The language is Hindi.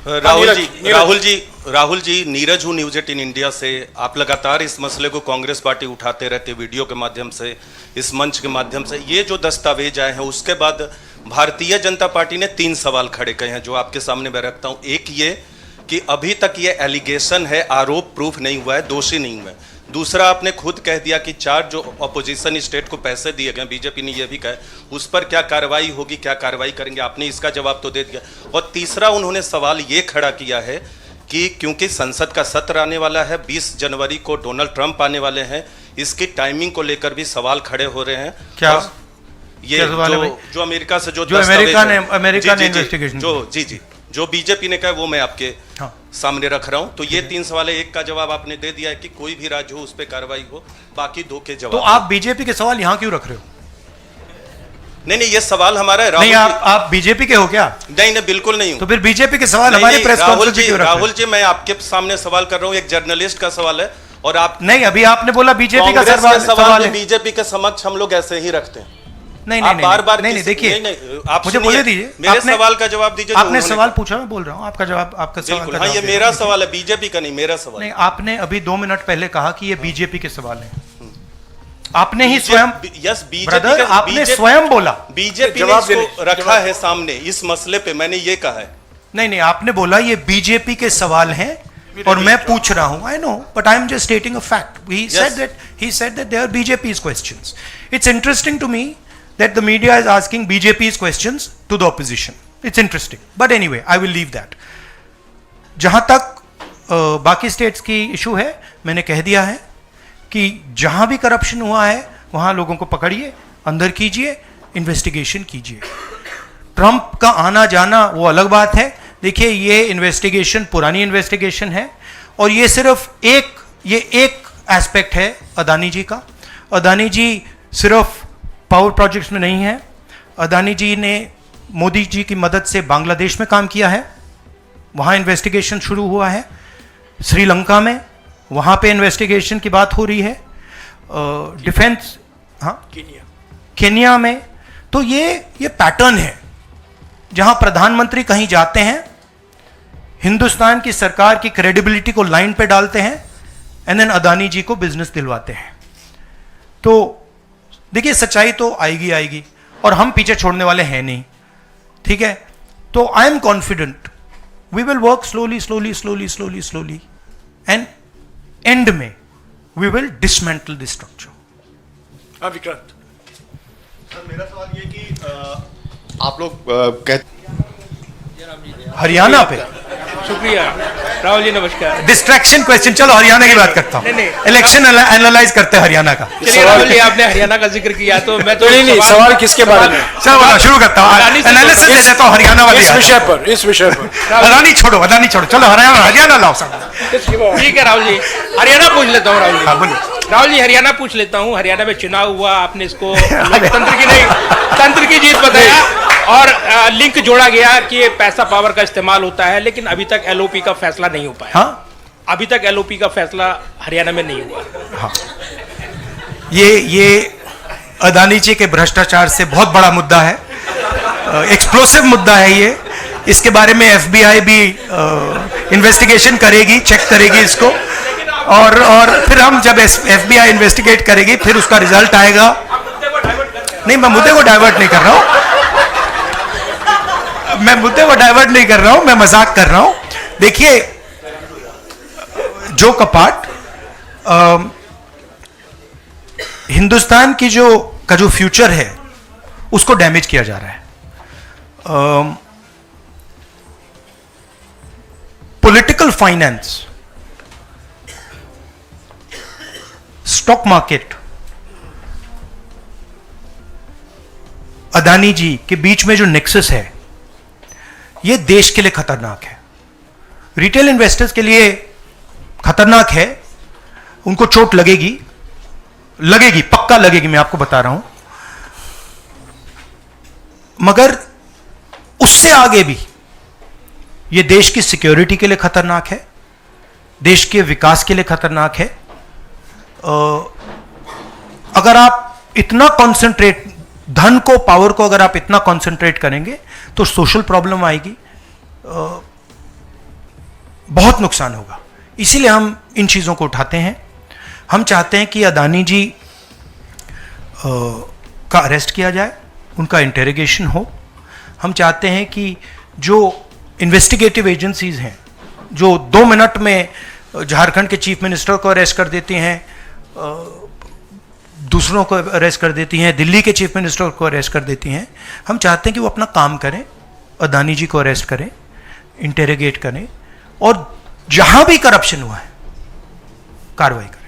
राहुल जी, नीरज हूँ न्यूज 18 इंडिया से। आप लगातार इस मसले को कांग्रेस पार्टी उठाते रहते, वीडियो के माध्यम से, इस मंच के माध्यम से। ये जो दस्तावेज आए हैं उसके बाद भारतीय जनता पार्टी ने 3 सवाल खड़े किए हैं जो आपके सामने मैं रखता हूँ। एक ये कि अभी तक ये एलिगेशन है, आरोप प्रूफ नहीं हुआ है, दोषी नहीं हुआ है। दूसरा, आपने खुद कह दिया कि 4 जो अपोजिशन स्टेट को पैसे दिए गए, बीजेपी ने यह भी कहा, उस पर क्या कार्रवाई होगी, क्या कार्रवाई करेंगे, आपने इसका जवाब तो दे दिया। और तीसरा, उन्होंने सवाल ये खड़ा किया है कि क्योंकि संसद का सत्र आने वाला है, 20 जनवरी को डोनाल्ड ट्रंप आने वाले हैं, इसकी टाइमिंग को लेकर भी सवाल खड़े हो रहे हैं। क्या ये जो अमेरिका से जो अमेरिका ने इन्वेस्टिगेशन जो बीजेपी ने कहा वो मैं आपके सामने रख रहा हूं। तो ये 3 सवाल है, एक का जवाब आपने दे दिया है कि कोई भी राज्य हो उस पर कार्रवाई हो, बाकी 2 के जवाब। तो आप बीजेपी के सवाल यहां क्यों रख रहे हो? नहीं, ये सवाल हमारा है। नहीं, आप बीजेपी के हो क्या? नहीं, बिल्कुल नहीं हूं। तो फिर बीजेपी के सवाल हमारे प्रेस कॉन्फ्रेंस में क्यों रख रहे हो? राहुल जी, मैं आपके सामने सवाल कर रहा हूं, एक जर्नलिस्ट का सवाल है। और आप नहीं, अभी आपने बोला बीजेपी का सवाल है, बीजेपी के समक्ष हम लोग ऐसे ही रखते हैं। नहीं, बार-बार नहीं, देखिए, आप मुझे बोलने दीजिए, मेरे सवाल का जवाब दीजिए। आपने सवाल पूछा, मैं बोल रहा हूं, आपका जवाब, आपका सवाल का। हाँ, ये मेरा सवाल है, बीजेपी का नहीं, मेरा सवाल। नहीं, आपने अभी 2 मिनट पहले कहा कि ये बीजेपी के सवाल हैं। आपने ही स्वयं, यस, ब्रदर, आपने स्वयं बोला बीजेपी ने इसको रखा है सामने, इस मसले पे मैंने ये कहा है। नहीं, आपने बोला ये बीजेपी के सवाल हैं और मैं पूछ रहा हूं। I know, but I am just stating a fact. He said that they are BJP's questions. It's interesting to me that the media is asking BJP's questions to the opposition. It's interesting. But anyway, I will leave that. जहां तक बाकी स्टेट्स की इशू है, मैंने कह दिया है कि जहां भी करप्शन हुआ है वहां लोगों को पकड़िए, अंदर कीजिए, इन्वेस्टिगेशन कीजिए। ट्रंप का आना जाना वो अलग बात है। देखिए, ये इन्वेस्टिगेशन पुरानी इन्वेस्टिगेशन है और ये सिर्फ एक एस्पेक्ट है अदानी जी का। अदानी जी सिर्फ पावर प्रोजेक्ट्स में नहीं है। अदानी जी ने मोदी जी की मदद से बांग्लादेश में काम किया है, वहाँ इन्वेस्टिगेशन शुरू हुआ है। श्रीलंका में, वहाँ पे इन्वेस्टिगेशन की बात हो रही है। डिफेंस, हाँ, केन्या में। तो ये पैटर्न है जहाँ प्रधानमंत्री कहीं जाते हैं, हिंदुस्तान की सरकार की क्रेडिबिलिटी को लाइन पे डालते हैं एंड देन अदानी जी को बिजनेस दिलवाते हैं। तो देखिए, सच्चाई तो आएगी और हम पीछे छोड़ने वाले हैं नहीं, ठीक है? तो I am confident we will work slowly and end में we will dismantle this structure. Vikrant sir, मेरा सवाल ये कि आप लोग कहते हरियाणा पे, शुक्रिया राहुल जी, नमस्कार। डिस्ट्रैक्शन क्वेश्चन, चलो हरियाणा की बात करता हूँ। इलेक्शन एनालाइज करते हैं हरियाणा का। चलिए राहुल जी, आपने हरियाणा का जिक्र किया तो मैं तो नहीं, सवाल किसके बारे में? चलो शुरू करता हूँ, एनालिसिस दे देता हूँ हरियाणा वाली इस विषय पर। अदानी छोड़ो, चलो हरियाणा लाओ सब। ठीक है राहुल जी, हरियाणा पूछ लेता हूँ। राहुल जी, हरियाणा पूछ लेता हूँ। हरियाणा में चुनाव हुआ, आपने इसको तंत्र की जीत बताया और लिंक जोड़ा गया कि पैसा पावर का इस्तेमाल होता है, लेकिन अभी तक एलओपी का फैसला नहीं हो पाया। हाँ? अभी तक एलओपी का फैसला हरियाणा में नहीं हुआ। हाँ। ये अदानी जी के भ्रष्टाचार से बहुत बड़ा मुद्दा है, एक्सप्लोसिव मुद्दा है ये। इसके बारे में एफबीआई भी इन्वेस्टिगेशन करेगी, चेक करेगी इसको, और फिर हम जब एफबीआई इन्वेस्टिगेट करेगी फिर उसका रिजल्ट आएगा। नहीं, मैं मुद्दे को डाइवर्ट नहीं कर रहा हूं, मैं मजाक कर रहा हूं। देखिए, जो कपाट हिंदुस्तान की जो फ्यूचर है उसको डैमेज किया जा रहा है। Political finance, stock market, Adani ji के बीच में जो नेक्सस है, यह देश के लिए खतरनाक है, रिटेल इन्वेस्टर्स के लिए खतरनाक है। उनको चोट लगेगी, पक्का लगेगी, मैं आपको बता रहा हूं। मगर उससे आगे भी यह देश की सिक्योरिटी के लिए खतरनाक है, देश के विकास के लिए खतरनाक है। अगर आप इतना कॉन्सेंट्रेट, धन को, पावर को अगर आप इतना कॉन्सेंट्रेट करेंगे तो सोशल प्रॉब्लम आएगी, बहुत नुकसान होगा। इसीलिए हम इन चीज़ों को उठाते हैं। हम चाहते हैं कि अदानी जी का अरेस्ट किया जाए, उनका इंटेरोगेशन हो। हम चाहते हैं कि जो इन्वेस्टिगेटिव एजेंसीज हैं, जो 2 मिनट में झारखंड के चीफ मिनिस्टर को अरेस्ट कर देती हैं, दूसरों को अरेस्ट कर देती हैं, दिल्ली के चीफ मिनिस्टर को अरेस्ट कर देती हैं, हम चाहते हैं कि वो अपना काम करें, अदानी जी को अरेस्ट करें, इंटेरोगेट करें और जहां भी करप्शन हुआ है कार्रवाई करें।